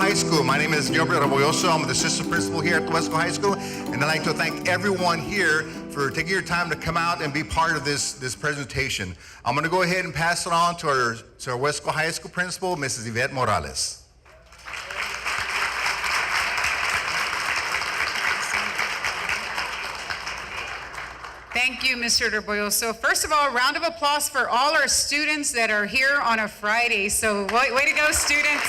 High School. My name is Gilbert Arboyoso. I'm the assistant principal here at Wesco High School, and I'd like to thank everyone here for taking your time to come out and be part of this presentation. I'm going to go ahead and pass it on to our Wesco High School principal, Mrs. Yvette Morales. Thank you, Mr. Arboyoso. First of all, a round of applause for all our students that are here on a Friday. So way to go, students.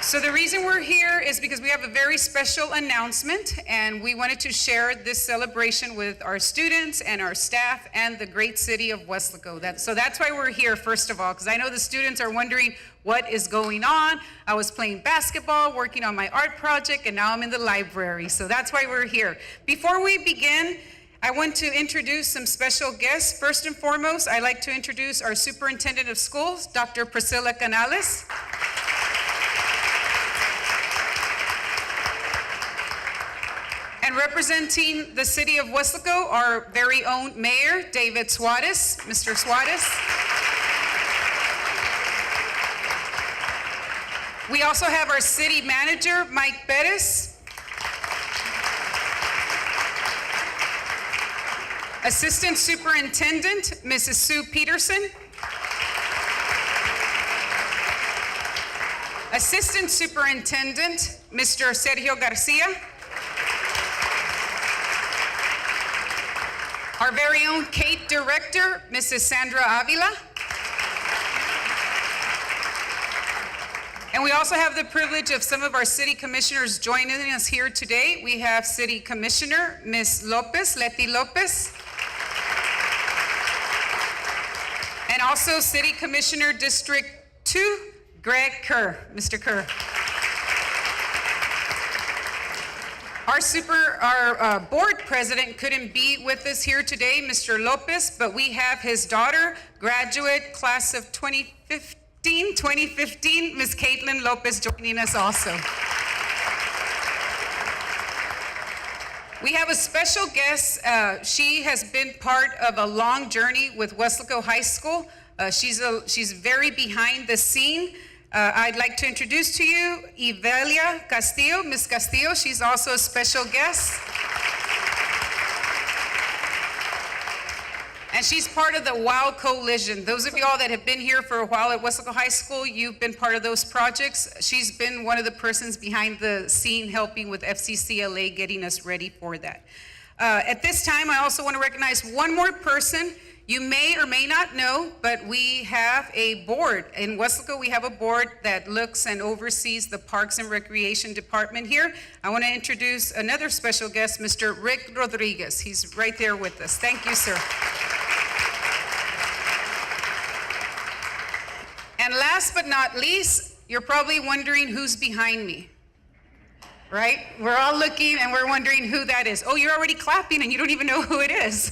So the reason we're here is because we have a very special announcement, and we wanted to share this celebration with our students and our staff and the great city of Weslaco. So that's why we're here, first of all, because I know the students are wondering what is going on. I was playing basketball, working on my art project, and now I'm in the library. So that's why we're here. Before we begin, I want to introduce some special guests. First and foremost, I'd like to introduce our Superintendent of Schools, Dr. Priscilla Canales. And representing the city of Weslaco, our very own mayor, David Suarez. Mr. Suarez. We also have our city manager, Mike Perez. Assistant Superintendent, Mrs. Sue Peterson. Assistant Superintendent, Mr. Sergio Garcia. Our very own CATE Director, Mrs. Sandra Avila. And we also have the privilege of some of our city commissioners joining us here today. We have City Commissioner, Ms. Lopez, Leti Lopez. And also City Commissioner District 2, Greg Kerr, Mr. Kerr. Our board president couldn't be with us here today, Mr. Lopez, but we have his daughter, graduate class of 2015, Ms. Caitlin Lopez joining us also. We have a special guest. She has been part of a long journey with Weslaco High School. She's very behind the scene. I'd like to introduce to you Ivelia Castillo, Ms. Castillo. She's also a special guest. And she's part of the WOW Coalition. Those of y'all that have been here for a while at Weslaco High School, you've been part of those projects. She's been one of the persons behind the scene helping with FCCLA, getting us ready for that. At this time, I also want to recognize one more person. You may or may not know, but we have a board. In Weslaco, we have a board that looks and oversees the Parks and Recreation Department here. I want to introduce another special guest, Mr. Rick Rodriguez. He's right there with us. Thank you, sir. And last but not least, you're probably wondering who's behind me, right? We're all looking and we're wondering who that is. Oh, you're already clapping and you don't even know who it is.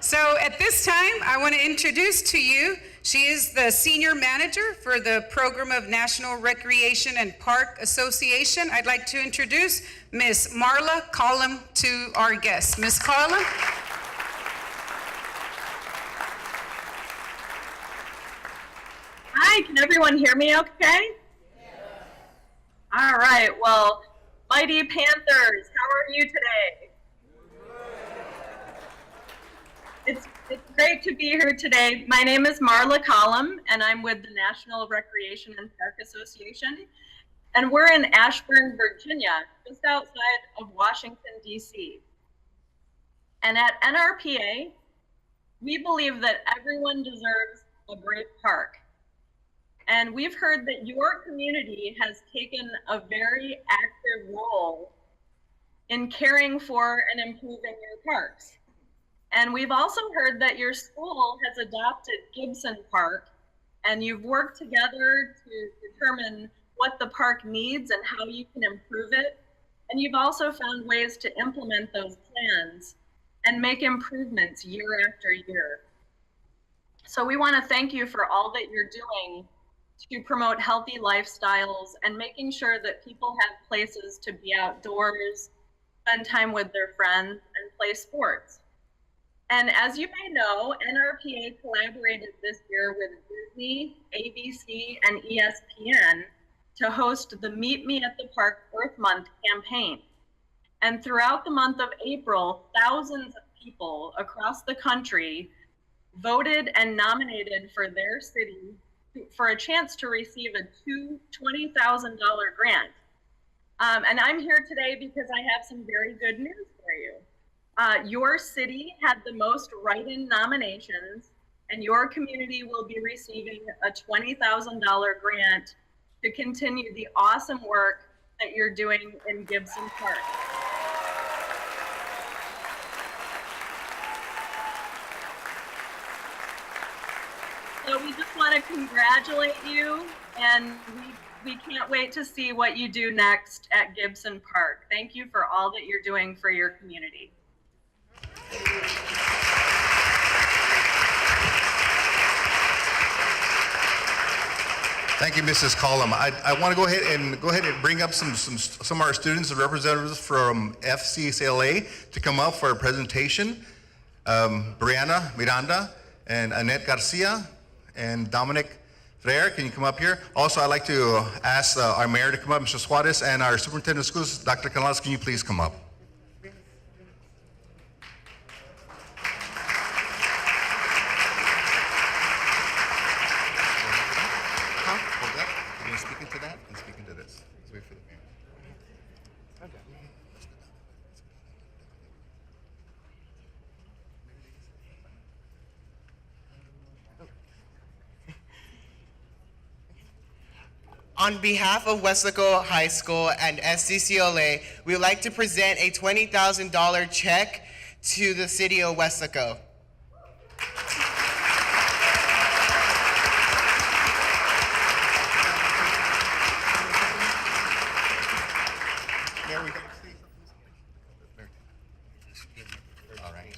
So at this time, I want to introduce to you, she is the senior manager for the Program of National Recreation and Park Association. I'd like to introduce Ms. Marla Collum to our guests. Ms. Collum. Hi, can everyone hear me okay? All right, well, Mighty Panthers, how are you today? It's great to be here today. My name is Marla Collum, and I'm with the National Recreation and Park Association. And we're in Ashburn, Virginia, just outside of Washington, D.C. And at NRPA, we believe that everyone deserves a great park. And we've heard that your community has taken a very active role in caring for and improving your parks. And we've also heard that your school has adopted Gibson Park, and you've worked together to determine what the park needs and how you can improve it. And you've also found ways to implement those plans and make improvements year after year. So we want to thank you for all that you're doing to promote healthy lifestyles and making sure that people have places to be outdoors, spend time with their friends, and play sports. And as you may know, NRPA collaborated this year with Disney, ABC, and ESPN to host the Meet Me at the Park Earth Month campaign. And throughout the month of April, thousands of people across the country voted and nominated for their city for a chance to receive a $20,000 grant. And I'm here today because I have some very good news for you. Your city had the most write-in nominations, and your community will be receiving a $20,000 grant to continue the awesome work that you're doing in Gibson Park. So we just want to congratulate you, and we can't wait to see what you do next at Gibson Park. Thank you for all that you're doing for your community. Thank you, Mrs. Collum. I want to go ahead and bring up some of our students and representatives from FCCLA to come up for a presentation. Brianna Miranda and Annette Garcia and Dominic Freire, can you come up here? Also, I'd like to ask our mayor to come up, Mr. Suarez, and our superintendent of schools, Dr. Canales, can you please come up? Hold up. You're going to speak into that and speak into this. Let's wait for the mayor. On behalf of Weslaco High School and FCCLA, we would like to present a $20,000 check to the city of Weslaco. Mayor, we got to see something. All right.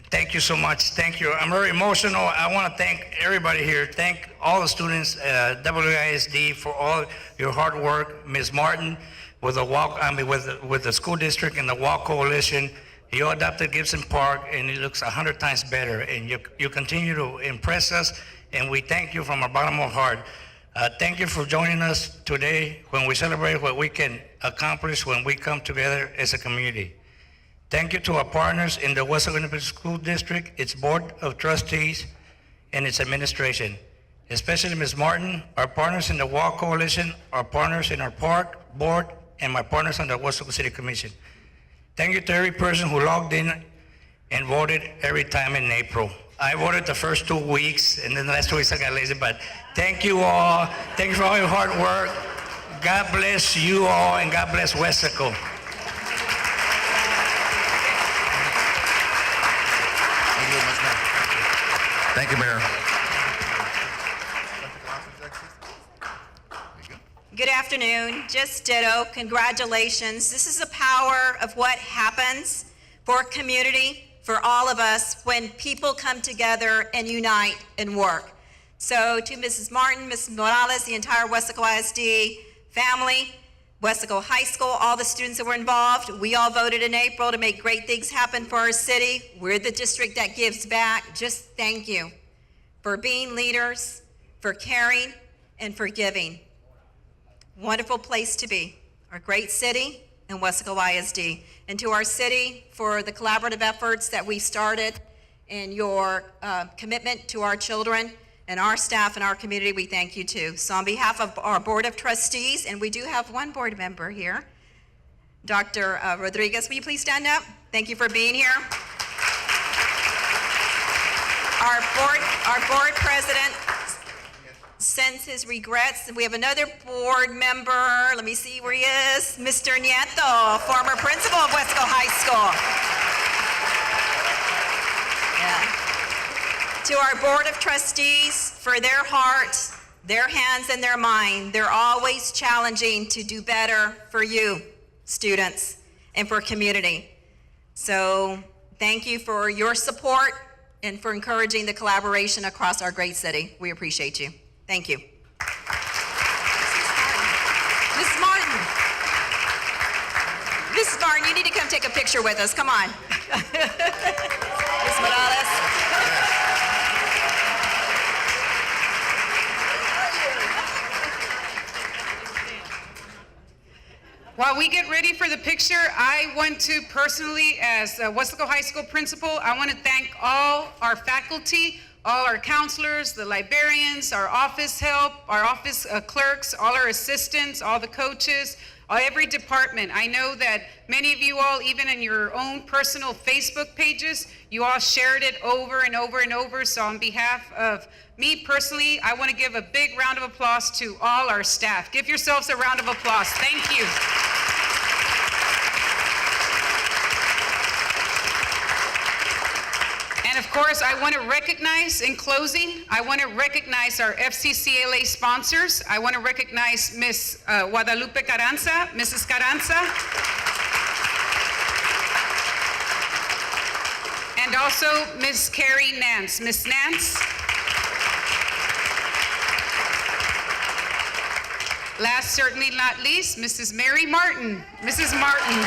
Thank you so much. Thank you. I'm very emotional. I want to thank everybody here. Thank all the students, WISD, for all your hard work. Ms. Martin, with the school district and the Walk Coalition, you adopted Gibson Park, and it looks 100 times better. And you continue to impress us, and we thank you from our bottom of our heart. Thank you for joining us today when we celebrate what we can accomplish when we come together as a community. Thank you to our partners in the Weslaco Independent School District, its Board of Trustees, and its administration, especially Ms. Martin, our partners in the Walk Coalition, our partners in our Park Board, and my partners on the Weslaco City Commission. Thank you to every person who logged in and voted every time in April. I voted the first 2 weeks, and then the last 2 weeks I got lazy, but thank you all. Thank you for all your hard work. God bless you all, and God bless Weslaco. Thank you, Mayor. Good afternoon. Just ditto. Congratulations. This is the power of what happens for a community, for all of us, when people come together and unite and work. So to Mrs. Martin, Mrs. Morales, the entire Weslaco ISD family, Weslaco High School, all the students that were involved, we all voted in April to make great things happen for our city. We're the district that gives back. Just thank you for being leaders, for caring, and for giving. Wonderful place to be, our great city and Weslaco ISD. And to our city for the collaborative efforts that we started and your commitment to our children and our staff and our community, we thank you too. So on behalf of our Board of Trustees, and we do have one board member here, Dr. Rodriguez, will you please stand up? Thank you for being here. Our board president sends his regrets. We have another board member, let me see where he is, Mr. Nieto, former principal of Weslaco High School. To our Board of Trustees, for their heart, their hands, and their mind, they're always challenging to do better for you, students, and for community. So thank you for your support and for encouraging the collaboration across our great city. We appreciate you. Thank you. Mrs. Martin. Mrs. Martin, you need to come take a picture with us. Come on. Ms. Morales. While we get ready for the picture, I want to personally, as Weslaco High School principal, I want to thank all our faculty, all our counselors, the librarians, our office help, our office clerks, all our assistants, all the coaches, every department. I know that many of you all, even in your own personal Facebook pages, you all shared it over and over and over. So on behalf of me personally, I want to give a big round of applause to all our staff. Give yourselves a round of applause. Thank you. And of course, I want to recognize, in closing, I want to recognize our FCCLA sponsors. I want to recognize Ms. Guadalupe Carranza, Mrs. Carranza, and also Ms. Carrie Nance. Ms. Nance. Last, certainly not least, Mrs. Mary Martin. Mrs. Martin.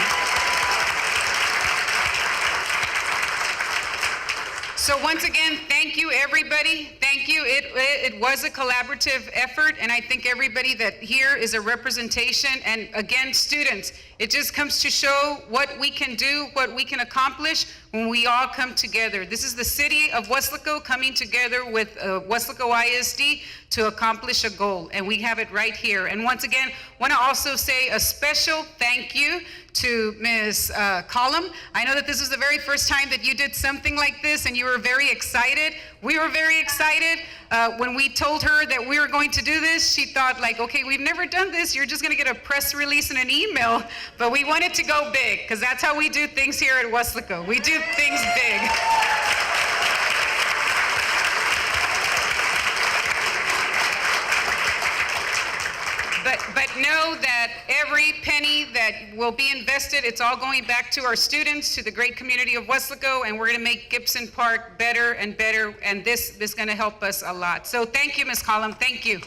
So once again, thank you, everybody. Thank you. It was a collaborative effort, and I think everybody that here is a representation. And again, students, it just comes to show what we can do, what we can accomplish when we all come together. This is the city of Weslaco coming together with Weslaco ISD to accomplish a goal, and we have it right here. And once again, want to also say a special thank you to Ms. Collum. I know that this is the very first time that you did something like this, and you were very excited. We were very excited. When we told her that we were going to do this, she thought like, okay, we've never done this. You're just going to get a press release and an email. But we wanted to go big, because that's how we do things here at Weslaco. We do things big. But know that every penny that will be invested, it's all going back to our students, to the great community of Weslaco, and we're going to make Gibson Park better and better, and this is going to help us a lot. So thank you, Ms. Collum. Thank you.